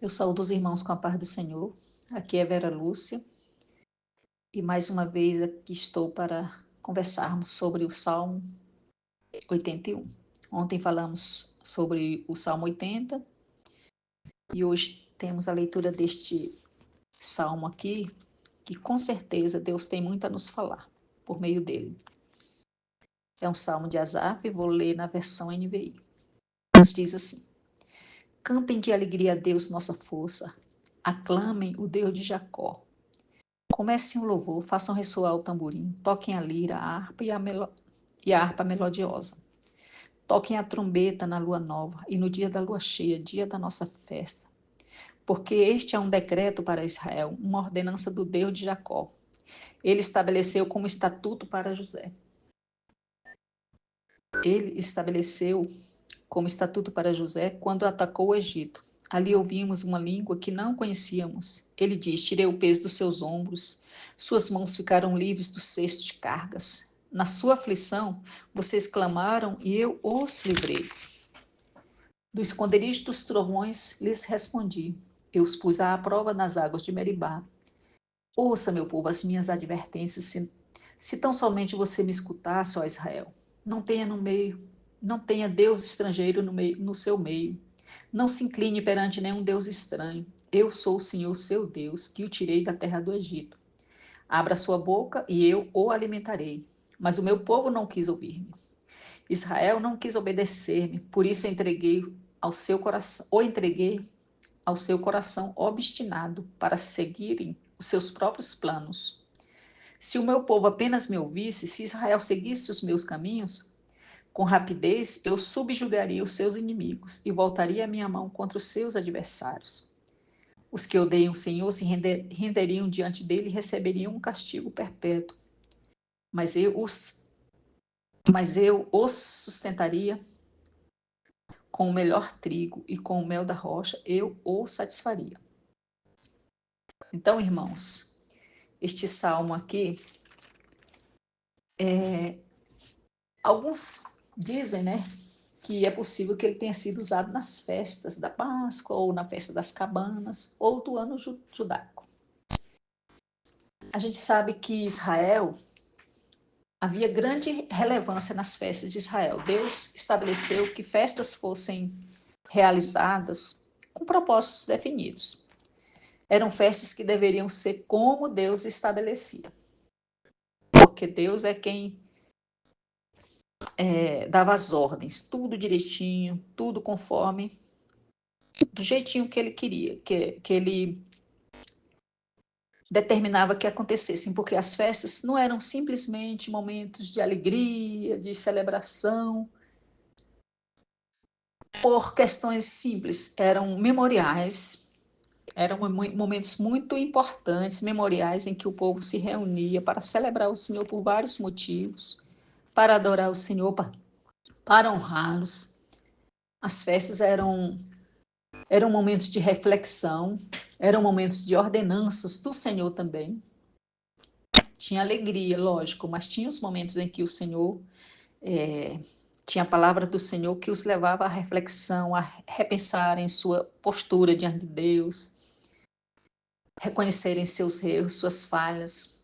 Eu saúdo os irmãos com a paz do Senhor. Aqui é Vera Lúcia e mais uma vez aqui estou para conversarmos sobre o Salmo 81. Ontem falamos sobre o Salmo 80 e hoje temos a leitura deste salmo aqui, que com certeza Deus tem muito a nos falar por meio dele. É um salmo de Asaf, vou ler na versão NVI. Nos diz assim: Cantem de alegria a Deus, nossa força. Aclamem o Deus de Jacó. Comecem um louvor, façam ressoar o tamborim, toquem a lira, a harpa e a harpa melodiosa. Toquem a trombeta na lua nova e no dia da lua cheia, dia da nossa festa. Porque este é um decreto para Israel, uma ordenança do Deus de Jacó. Ele estabeleceu como estatuto para José. Ele estabeleceu como estatuto para José quando atacou o Egito. Ali ouvimos uma língua que não conhecíamos. Ele diz: Tirei o peso dos seus ombros, suas mãos ficaram livres do cesto de cargas. Na sua aflição, vocês clamaram e eu os livrei. Do esconderijo dos trovões lhes respondi. Eu os pus à prova nas águas de Meribá. Ouça, meu povo, as minhas advertências, se tão somente você me escutasse, ó Israel. Não tenha Deus estrangeiro no seu meio. Não se incline perante nenhum Deus estranho. Eu sou o Senhor, seu Deus, que o tirei da terra do Egito. Abra sua boca e eu o alimentarei. Mas o meu povo não quis ouvir-me. Israel não quis obedecer-me, por isso entreguei ao seu coração obstinado para seguirem os seus próprios planos. Se o meu povo apenas me ouvisse, se Israel seguisse os meus caminhos, com rapidez eu subjugaria os seus inimigos e voltaria a minha mão contra os seus adversários. Os que odeiam o Senhor se renderiam diante dele e receberiam um castigo perpétuo. Mas eu os sustentaria com o melhor trigo e com o mel da rocha, eu o satisfaria. Então, irmãos, este salmo aqui, alguns dizem, né, que é possível que ele tenha sido usado nas festas da Páscoa, ou na festa das cabanas, ou do ano judaico. A gente sabe que Israel, havia grande relevância nas festas de Israel. Deus estabeleceu que festas fossem realizadas com propósitos definidos. Eram festas que deveriam ser como Deus estabelecia. Porque Deus é quem dava as ordens, tudo direitinho, tudo conforme, do jeitinho que ele queria, que ele determinava que acontecessem, porque as festas não eram simplesmente momentos de alegria, de celebração, por questões simples, eram memoriais, eram momentos muito importantes, memoriais em que o povo se reunia para celebrar o Senhor por vários motivos, para adorar o Senhor, para honrá-los. As festas eram momentos de reflexão, eram momentos de ordenanças do Senhor também. Tinha alegria, lógico, mas tinha os momentos em que o Senhor tinha a palavra do Senhor que os levava à reflexão, a repensarem sua postura diante de Deus, reconhecerem seus erros, suas falhas.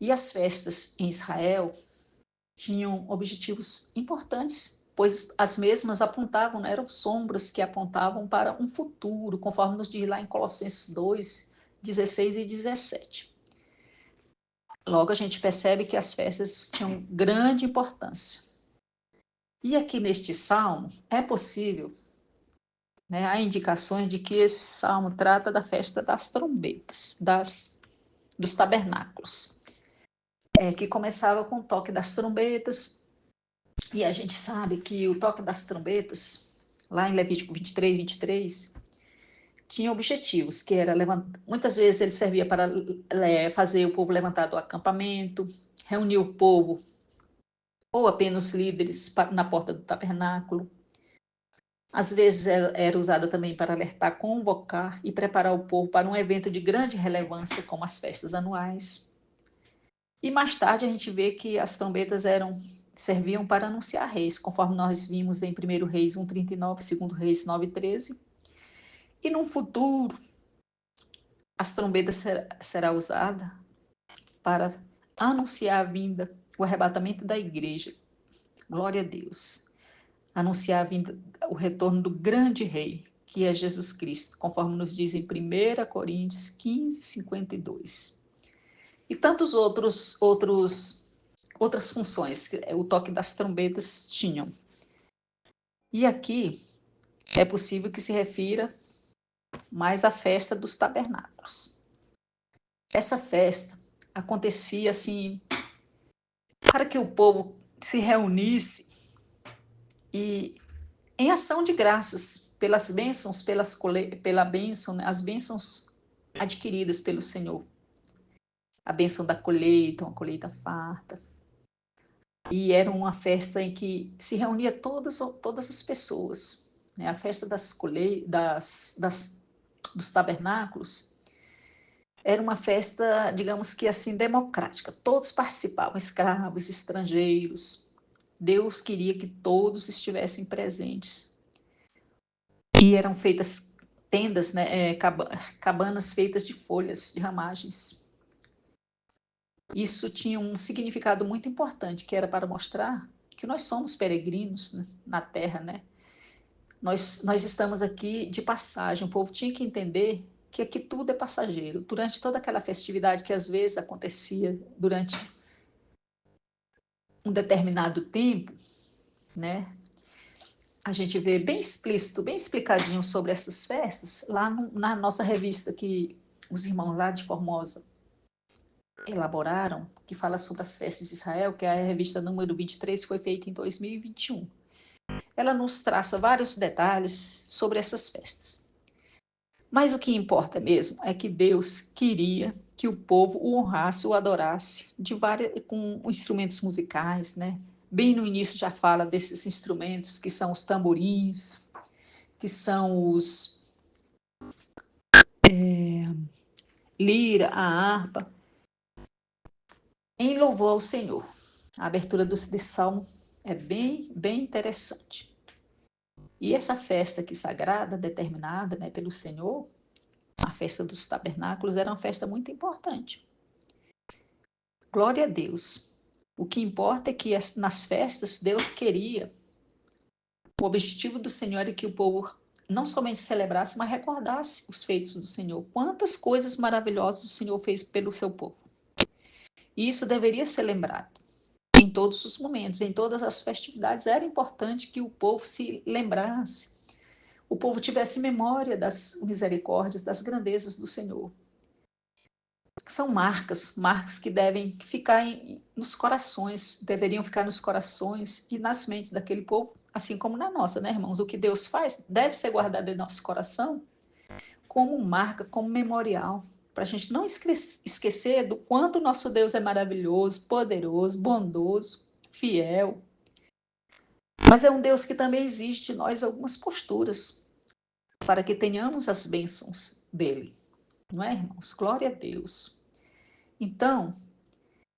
E as festas em Israel tinham objetivos importantes, pois as mesmas apontavam, né, eram sombras que apontavam para um futuro, conforme nos diz lá em Colossenses 2, 16 e 17. Logo a gente percebe que as festas tinham grande importância. E aqui neste salmo é possível, né, há indicações de que esse salmo trata da festa das trombetas, dos tabernáculos, que começava com o toque das trombetas, e a gente sabe que o toque das trombetas, lá em Levítico 23, tinha objetivos, que era muitas vezes ele servia para fazer o povo levantar do acampamento, reunir o povo, ou apenas os líderes na porta do tabernáculo. Às vezes era usada também para alertar, convocar e preparar o povo para um evento de grande relevância, como as festas anuais. E mais tarde a gente vê que as trombetas serviam para anunciar reis, conforme nós vimos em 1 Reis 1:39, 2 Reis 9:13. E num futuro, as trombetas será usada para anunciar a vinda, o arrebatamento da igreja. Glória a Deus. Anunciar a vinda, o retorno do grande rei, que é Jesus Cristo, conforme nos diz em 1 Coríntios 15, 52. E tantos outras funções que o toque das trombetas tinham. E aqui é possível que se refira mais à festa dos tabernáculos. Essa festa acontecia assim para que o povo se reunisse e em ação de graças pelas bênçãos, pela bênção, né, as bênçãos adquiridas pelo Senhor. A bênção da colheita, uma colheita farta. E era uma festa em que se reunia todas as pessoas. Né? A festa dos tabernáculos era uma festa, digamos que assim, democrática. Todos participavam, escravos, estrangeiros. Deus queria que todos estivessem presentes. E eram feitas tendas, né, cabanas feitas de folhas, de ramagens. Isso tinha um significado muito importante, que era para mostrar que nós somos peregrinos, né, na terra, né? Nós estamos aqui de passagem. O povo tinha que entender que aqui tudo é passageiro. Durante toda aquela festividade que às vezes acontecia durante um determinado tempo, né? A gente vê bem explícito, bem explicadinho sobre essas festas lá na nossa revista que os irmãos lá de Formosa elaboraram, que fala sobre as festas de Israel, que é a revista número 23, que foi feita em 2021. Ela nos traça vários detalhes sobre essas festas. Mas o que importa mesmo é que Deus queria que o povo o honrasse, o adorasse, com instrumentos musicais, né? Bem no início já fala desses instrumentos, que são os tamborins, que são os lira, a harpa, em louvor ao Senhor. A abertura desse salmo é bem interessante. E essa festa aqui sagrada, determinada, né, pelo Senhor, a festa dos tabernáculos, era uma festa muito importante. Glória a Deus. O que importa é que nas festas Deus queria, o objetivo do Senhor é que o povo não somente celebrasse, mas recordasse os feitos do Senhor. Quantas coisas maravilhosas o Senhor fez pelo seu povo. E isso deveria ser lembrado em todos os momentos, em todas as festividades. Era importante que o povo se lembrasse, o povo tivesse memória das misericórdias, das grandezas do Senhor. São marcas que devem ficar nos corações, deveriam ficar nos corações e nas mentes daquele povo, assim como na nossa, né, irmãos? O que Deus faz deve ser guardado em nosso coração como marca, como memorial, para a gente não esquecer do quanto nosso Deus é maravilhoso, poderoso, bondoso, fiel. Mas é um Deus que também exige de nós algumas posturas para que tenhamos as bênçãos dele. Não é, irmãos? Glória a Deus. Então,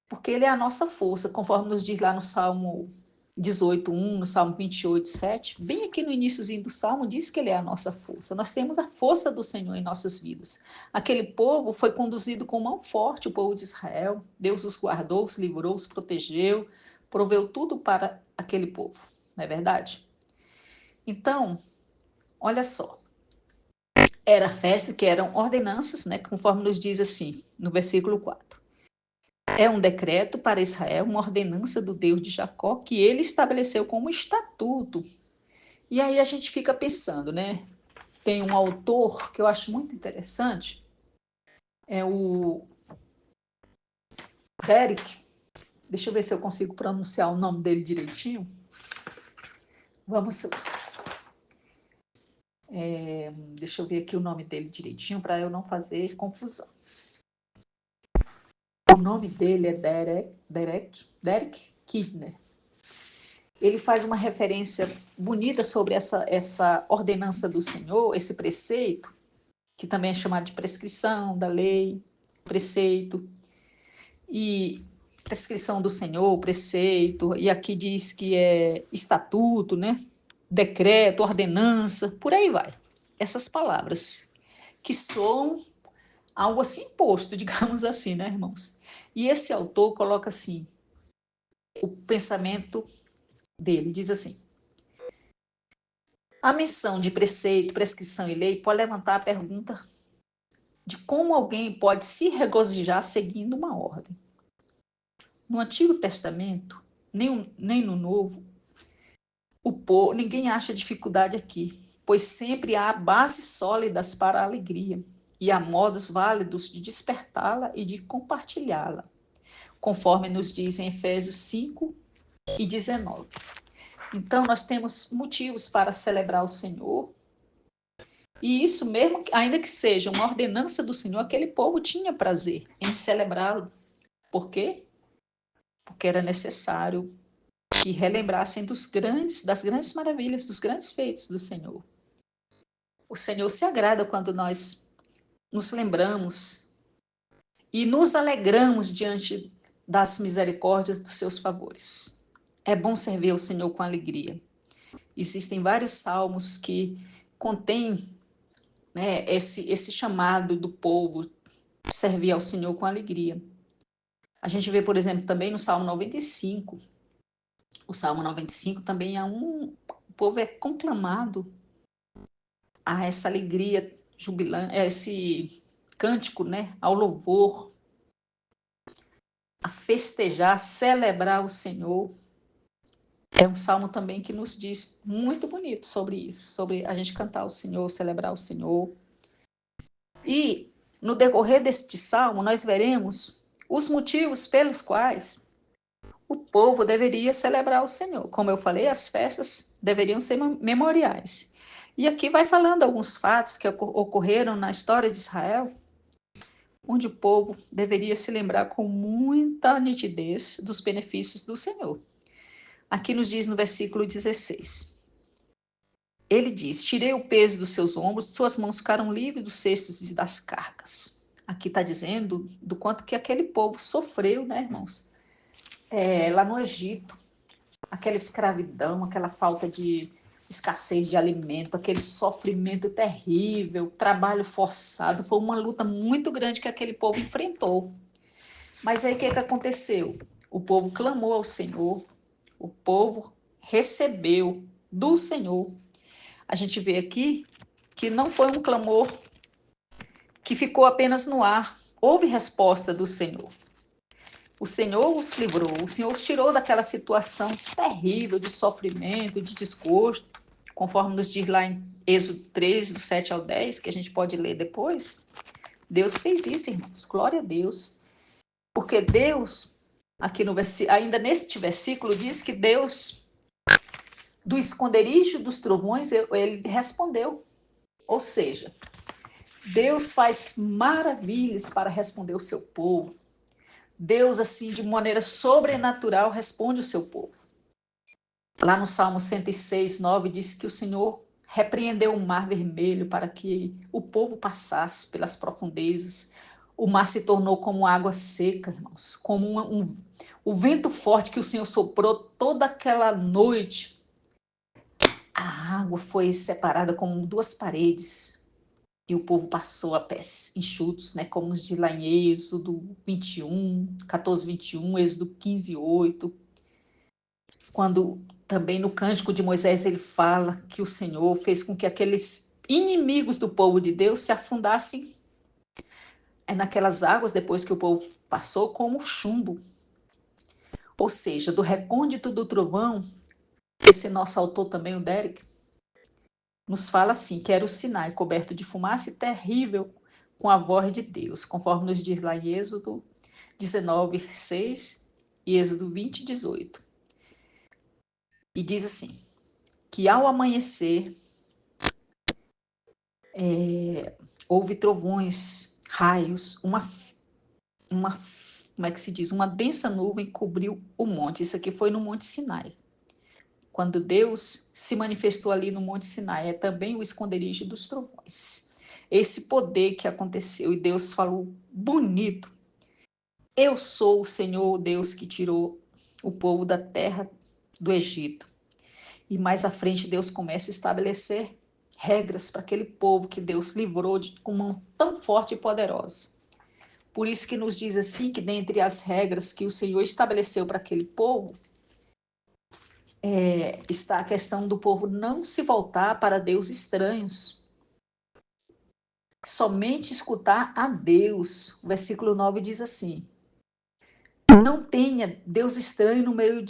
porque ele é a nossa força, conforme nos diz lá no Salmo 18:1, no Salmo 28:7, bem aqui no iníciozinho do Salmo, diz que ele é a nossa força. Nós temos a força do Senhor em nossas vidas. Aquele povo foi conduzido com mão forte, o povo de Israel. Deus os guardou, os livrou, os protegeu, proveu tudo para aquele povo. Não é verdade? Então, olha só. Era festa que eram ordenanças, né, conforme nos diz assim, no versículo 4. É um decreto para Israel, uma ordenança do Deus de Jacó, que ele estabeleceu como estatuto. E aí a gente fica pensando, né? Tem um autor que eu acho muito interessante, é o Derek. Deixa eu ver se eu consigo pronunciar o nome dele direitinho. Vamos. Deixa eu ver aqui o nome dele direitinho para eu não fazer confusão. O nome dele é Derek Kidner. Ele faz uma referência bonita sobre essa ordenança do Senhor, esse preceito, que também é chamado de prescrição da lei, preceito, e prescrição do Senhor, preceito, e aqui diz que é estatuto, né? Decreto, ordenança, por aí vai. essas palavras, que soam algo assim imposto, digamos assim, né, irmãos? E esse autor coloca assim, o pensamento dele, diz assim: a menção de preceito, prescrição e lei pode levantar a pergunta de como alguém pode se regozijar seguindo uma ordem. No Antigo Testamento, nem no Novo, ninguém acha dificuldade aqui, pois sempre há bases sólidas para a alegria e há modos válidos de despertá-la e de compartilhá-la, conforme nos diz em Efésios 5:19. Então, nós temos motivos para celebrar o Senhor, e isso mesmo, ainda que seja uma ordenança do Senhor, aquele povo tinha prazer em celebrá-lo. Por quê? Porque era necessário que relembrassem das grandes maravilhas, dos grandes feitos do Senhor. O Senhor se agrada quando nós nos lembramos e nos alegramos diante das misericórdias dos seus favores. É bom servir ao Senhor com alegria. Existem vários salmos que contêm, né, esse chamado do povo servir ao Senhor com alegria. A gente vê, por exemplo, também no Salmo 95. O Salmo 95 também o povo é conclamado a essa alegria jubilante, a esse cântico, né, ao louvor, a festejar, celebrar o Senhor. É um salmo também que nos diz muito bonito sobre isso, sobre a gente cantar o Senhor, celebrar o Senhor. E no decorrer deste salmo, nós veremos os motivos pelos quais o povo deveria celebrar o Senhor. Como eu falei, as festas deveriam ser memoriais. E aqui vai falando alguns fatos que ocorreram na história de Israel, onde o povo deveria se lembrar com muita nitidez dos benefícios do Senhor. Aqui nos diz no versículo 16. Ele diz: tirei o peso dos seus ombros, suas mãos ficaram livres dos cestos e das cargas. Aqui está dizendo do quanto que aquele povo sofreu, né, irmãos? Lá no Egito, aquela escravidão, aquela falta de escassez de alimento, aquele sofrimento terrível, trabalho forçado, foi uma luta muito grande que aquele povo enfrentou. Mas aí o que aconteceu? O povo clamou ao Senhor, o povo recebeu do Senhor. A gente vê aqui que não foi um clamor que ficou apenas no ar, houve resposta do Senhor. O Senhor os livrou, o Senhor os tirou daquela situação terrível de sofrimento, de desgosto, conforme nos diz lá em Êxodo 3, do 7 ao 10, que a gente pode ler depois. Deus fez isso, irmãos, glória a Deus. Porque Deus, aqui no ainda neste versículo, diz que Deus, do esconderijo dos trovões, ele respondeu. Ou seja, Deus faz maravilhas para responder o seu povo. Deus, assim, de maneira sobrenatural, responde o seu povo. Lá no Salmo 106:9, diz que o Senhor repreendeu o mar vermelho para que o povo passasse pelas profundezas. O mar se tornou como água seca, irmãos, como o vento forte que o Senhor soprou toda aquela noite. A água foi separada como duas paredes. E o povo passou a pés enxutos, né? Como nos diz lá em Êxodo 14:21, Êxodo 15:8. Quando também no Cântico de Moisés ele fala que o Senhor fez com que aqueles inimigos do povo de Deus se afundassem naquelas águas depois que o povo passou como chumbo. Ou seja, do recôndito do trovão, esse nosso autor também, o Derek, nos fala assim, que era o Sinai coberto de fumaça e terrível com a voz de Deus, conforme nos diz lá em Êxodo 19:6 e Êxodo 20:18. E diz assim, que ao amanhecer houve trovões, raios, como é que se diz? Uma densa nuvem cobriu o monte. Isso aqui foi no Monte Sinai. Quando Deus se manifestou ali no Monte Sinai, é também o esconderijo dos trovões. Esse poder que aconteceu, e Deus falou bonito. Eu sou o Senhor, Deus que tirou o povo da terra do Egito. E mais à frente Deus começa a estabelecer regras para aquele povo que Deus livrou com mão tão forte e poderosa. Por isso que nos diz assim, que dentre as regras que o Senhor estabeleceu para aquele povo, está a questão do povo não se voltar para deuses estranhos, somente escutar a Deus. O versículo 9 diz assim: não tenha Deus estranho no meio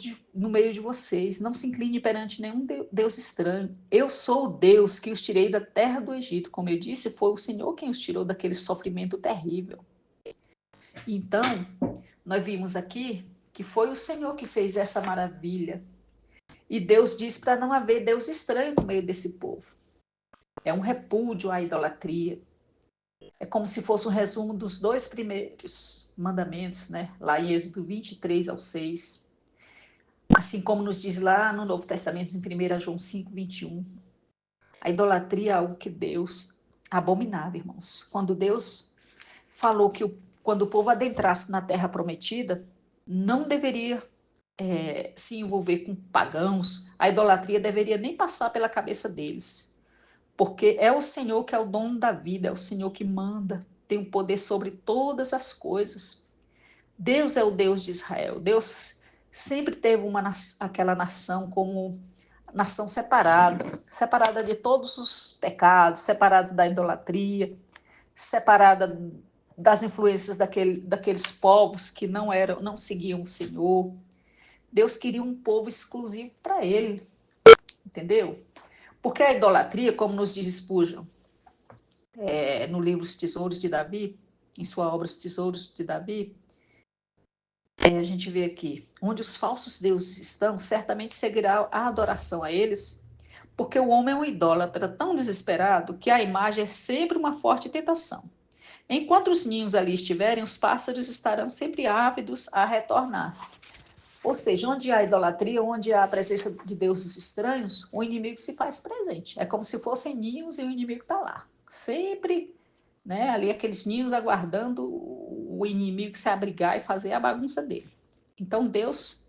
de vocês, não se incline perante nenhum Deus estranho. Eu sou o Deus que os tirei da terra do Egito. Como eu disse, foi o Senhor quem os tirou daquele sofrimento terrível. Então, nós vimos aqui que foi o Senhor que fez essa maravilha. E Deus diz para não haver Deus estranho no meio desse povo. É um repúdio à idolatria. É como se fosse um resumo dos 2 primeiros mandamentos, né? Lá em Êxodo 23:6. Assim como nos diz lá no Novo Testamento, em 1 João 5:21. A idolatria é algo que Deus abominava, irmãos. Quando Deus falou que quando o povo adentrasse na terra prometida, não deveria se envolver com pagãos, a idolatria deveria nem passar pela cabeça deles. Porque é o Senhor que é o dono da vida, é o Senhor que manda, tem o poder sobre todas as coisas. Deus é o Deus de Israel. Deus sempre teve aquela nação como nação separada de todos os pecados, separada da idolatria, separada das influências daqueles povos que não seguiam o Senhor. Deus queria um povo exclusivo para ele, entendeu? Porque a idolatria, como nos diz Spurgeon, no livro Os Tesouros de Davi, em sua obra Os Tesouros de Davi, a gente vê aqui, onde os falsos deuses estão, certamente seguirá a adoração a eles, porque o homem é um idólatra tão desesperado que a imagem é sempre uma forte tentação. Enquanto os ninhos ali estiverem, os pássaros estarão sempre ávidos a retornar. Ou seja, onde há idolatria, onde há a presença de deuses estranhos, o inimigo se faz presente. É como se fossem ninhos e o inimigo está lá. Sempre, né, ali aqueles ninhos aguardando o inimigo se abrigar e fazer a bagunça dele. Então Deus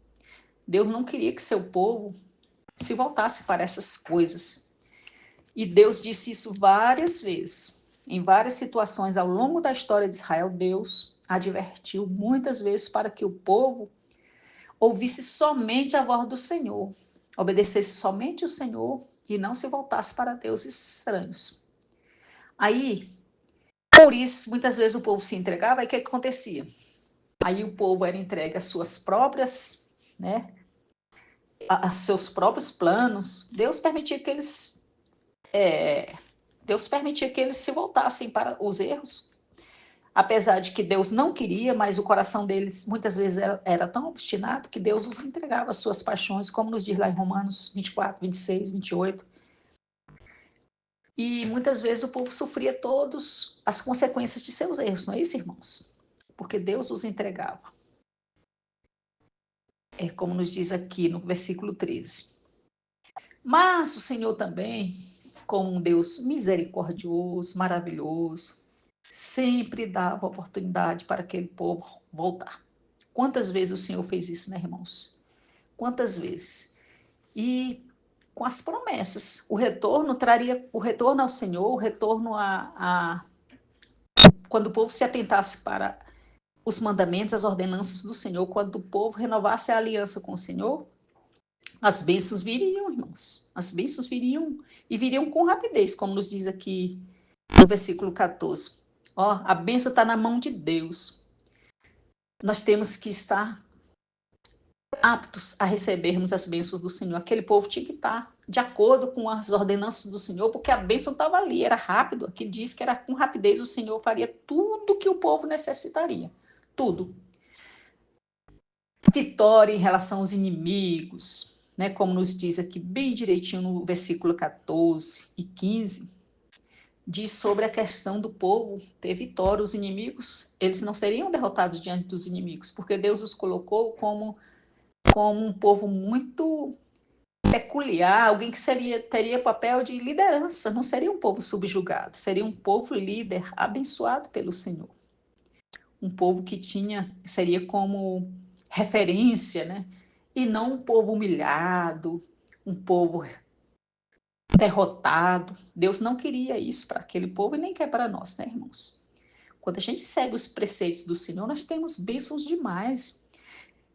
não queria que seu povo se voltasse para essas coisas. E Deus disse isso várias vezes. Em várias situações ao longo da história de Israel, Deus advertiu muitas vezes para que o povo ouvisse somente a voz do Senhor, obedecesse somente o Senhor e não se voltasse para deuses estranhos. Aí, por isso, muitas vezes o povo se entregava, e o que acontecia? Aí o povo era entregue às suas próprias, né, a seus próprios planos. Deus permitia que eles se voltassem para os erros, apesar de que Deus não queria, mas o coração deles muitas vezes era tão obstinado que Deus os entregava às suas paixões, como nos diz lá em Romanos 24, 26, 28. E muitas vezes o povo sofria todas as consequências de seus erros, não é isso, irmãos? Porque Deus os entregava. É como nos diz aqui no versículo 13. Mas o Senhor também, como um Deus misericordioso, maravilhoso, sempre dava oportunidade para aquele povo voltar. Quantas vezes o Senhor fez isso, né, irmãos? Quantas vezes? E com as promessas. O retorno traria o retorno ao Senhor, o retorno quando o povo se atentasse para os mandamentos, as ordenanças do Senhor, quando o povo renovasse a aliança com o Senhor, as bênçãos viriam, irmãos. As bênçãos viriam e viriam com rapidez, como nos diz aqui no versículo 14. Ó, a bênção está na mão de Deus. Nós temos que estar aptos a recebermos as bênçãos do Senhor. Aquele povo tinha que estar de acordo com as ordenanças do Senhor, porque a bênção estava ali, era rápido. Aqui diz que era com rapidez, o Senhor faria tudo que o povo necessitaria. Tudo. Vitória em relação aos inimigos, né? Como nos diz aqui bem direitinho no versículo 14 e 15, diz sobre a questão do povo ter vitória. Os inimigos, eles não seriam derrotados diante dos inimigos, porque Deus os colocou como um povo muito peculiar, alguém que teria papel de liderança, não seria um povo subjugado, seria um povo líder, abençoado pelo Senhor. Um povo que seria como referência, né? E não um povo humilhado, um povo derrotado. Deus não queria isso para aquele povo e nem quer para nós, né, irmãos? Quando a gente segue os preceitos do Senhor, nós temos bênçãos demais.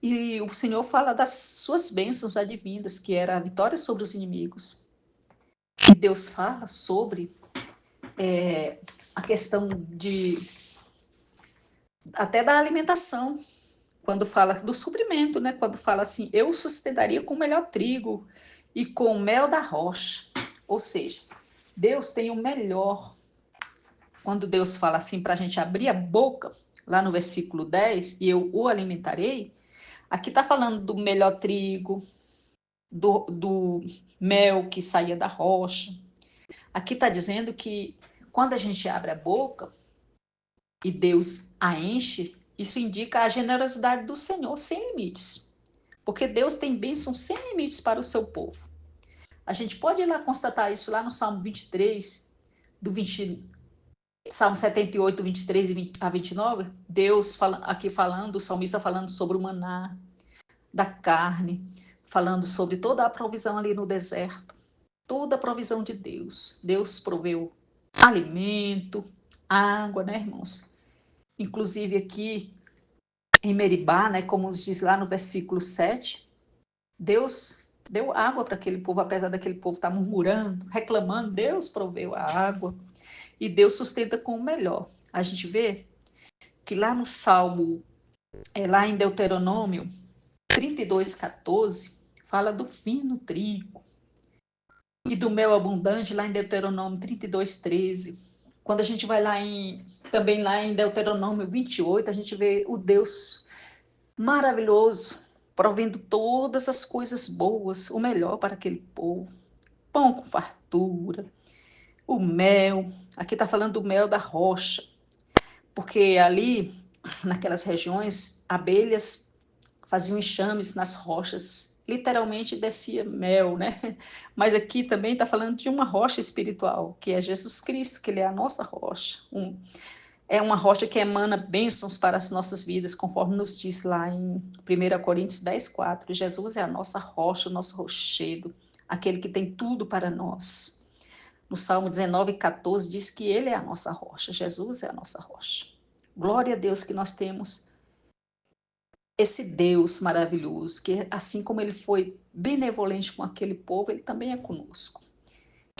E o Senhor fala das suas bênçãos advindas, que era a vitória sobre os inimigos. E Deus fala sobre a questão até da alimentação, quando fala do suprimento, né? Quando fala assim, eu sustentaria com o melhor trigo e com o mel da rocha. Ou seja, Deus tem o melhor. Quando Deus fala assim para a gente abrir a boca, lá no versículo 10, e eu o alimentarei, aqui está falando do melhor trigo, do mel que saía da rocha. Aqui está dizendo que quando a gente abre a boca e Deus a enche, isso indica a generosidade do Senhor sem limites. Porque Deus tem bênçãos sem limites para o seu povo. A gente pode ir lá constatar isso lá no Salmo 23, Salmo 78, 23 a 29. Deus aqui falando, o salmista falando sobre o maná, da carne, falando sobre toda a provisão ali no deserto. Toda a provisão de Deus. Deus proveu alimento, água, né, irmãos? Inclusive aqui em Meribá, né, como diz lá no versículo 7, Deus deu água para aquele povo, apesar daquele povo estar murmurando, reclamando, Deus proveu a água e Deus sustenta com o melhor. A gente vê que lá no Salmo, lá em Deuteronômio 32:14, fala do fino trigo e do mel abundante, lá em Deuteronômio 32:13. Quando a gente vai também lá em Deuteronômio 28, a gente vê o Deus maravilhoso, provendo todas as coisas boas, o melhor para aquele povo. Pão com fartura, o mel, aqui está falando do mel da rocha, porque ali, naquelas regiões, abelhas faziam enxames nas rochas, literalmente descia mel, né? Mas aqui também está falando de uma rocha espiritual, que é Jesus Cristo, que ele é a nossa rocha. É uma rocha que emana bênçãos para as nossas vidas, conforme nos diz lá em 1 Coríntios 10:4. Jesus é a nossa rocha, o nosso rochedo, aquele que tem tudo para nós. No Salmo 19:14 diz que ele é a nossa rocha, Jesus é a nossa rocha. Glória a Deus que nós temos esse Deus maravilhoso, que assim como ele foi benevolente com aquele povo, ele também é conosco.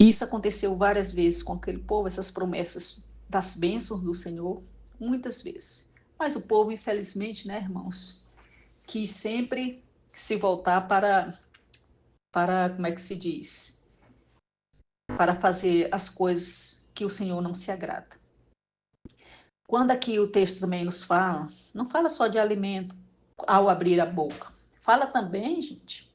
E isso aconteceu várias vezes com aquele povo, essas promessas das bênçãos do Senhor, muitas vezes. Mas o povo, infelizmente, né, irmãos, quis sempre se voltar para como é que se diz? Para fazer as coisas que o Senhor não se agrada. Quando aqui o texto também nos fala, não fala só de alimento ao abrir a boca. Fala também, gente,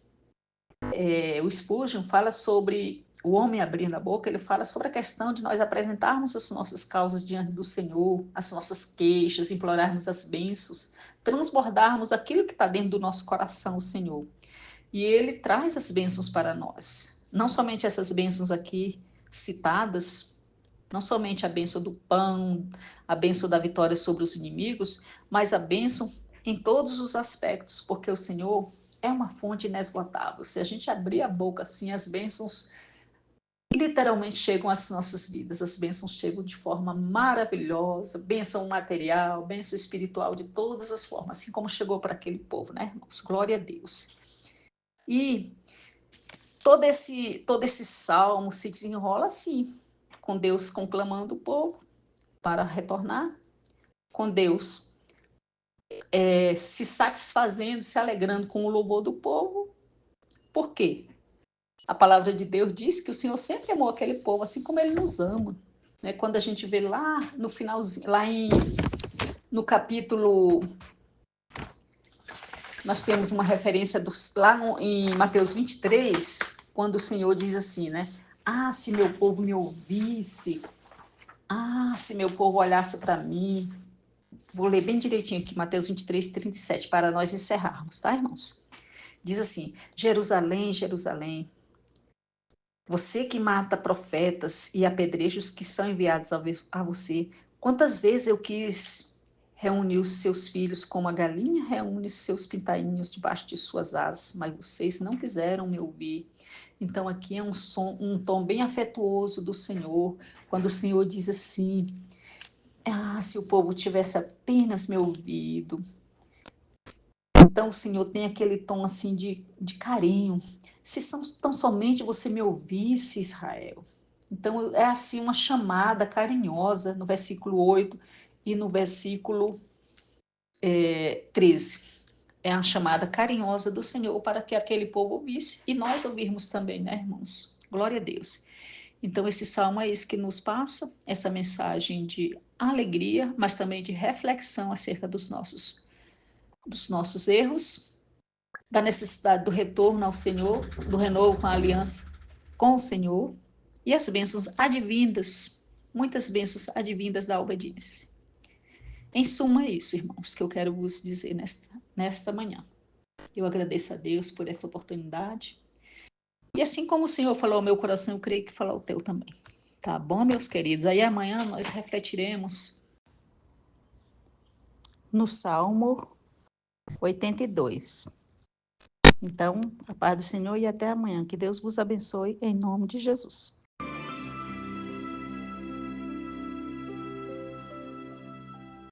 o Spurgeon fala sobre o homem abrindo a boca, ele fala sobre a questão de nós apresentarmos as nossas causas diante do Senhor, as nossas queixas, implorarmos as bênçãos, transbordarmos aquilo que está dentro do nosso coração, o Senhor. E ele traz as bênçãos para nós. Não somente essas bênçãos aqui citadas, não somente a bênção do pão, a bênção da vitória sobre os inimigos, mas a bênção em todos os aspectos, porque o Senhor é uma fonte inesgotável. Se a gente abrir a boca assim, as bênçãos literalmente chegam às nossas vidas. As bênçãos chegam de forma maravilhosa, bênção material, bênção espiritual, de todas as formas, assim como chegou para aquele povo, né, irmãos? Glória a Deus. E todo esse salmo se desenrola assim, com Deus conclamando o povo para retornar, com Deus se satisfazendo, se alegrando com o louvor do povo. Por quê? A palavra de Deus diz que o Senhor sempre amou aquele povo, assim como ele nos ama. Né? Quando a gente vê lá no finalzinho, no capítulo, nós temos uma referência em Mateus 23, quando o Senhor diz assim, né? Ah, se meu povo me ouvisse, se meu povo olhasse para mim. Vou ler bem direitinho aqui, Mateus 23, 37, para nós encerrarmos, tá, irmãos? Diz assim: Jerusalém, Jerusalém, você que mata profetas e apedreja os que são enviados a você, quantas vezes eu quis reuniu os seus filhos como a galinha reúne os seus pintainhos debaixo de suas asas, mas vocês não quiseram me ouvir. Então aqui é um tom bem afetuoso do Senhor, quando o Senhor diz assim: se o povo tivesse apenas me ouvido. Então o Senhor tem aquele tom assim de carinho. Se tão somente você me ouvisse, Israel. Então é assim uma chamada carinhosa no versículo 8 e no versículo 13. É a chamada carinhosa do Senhor para que aquele povo ouvisse e nós ouvirmos também, né, irmãos? Glória a Deus. Então, esse salmo é isso que nos passa, essa mensagem de alegria, mas também de reflexão acerca dos nossos erros, da necessidade do retorno ao Senhor, do renovo com a aliança com o Senhor e as bênçãos advindas, muitas bênçãos advindas da obediência. Em suma, é isso, irmãos, que eu quero vos dizer nesta manhã. Eu agradeço a Deus por essa oportunidade. E assim como o Senhor falou ao meu coração, eu creio que falou ao teu também. Tá bom, meus queridos? Aí amanhã nós refletiremos no Salmo 82. Então, a paz do Senhor e até amanhã. Que Deus vos abençoe em nome de Jesus.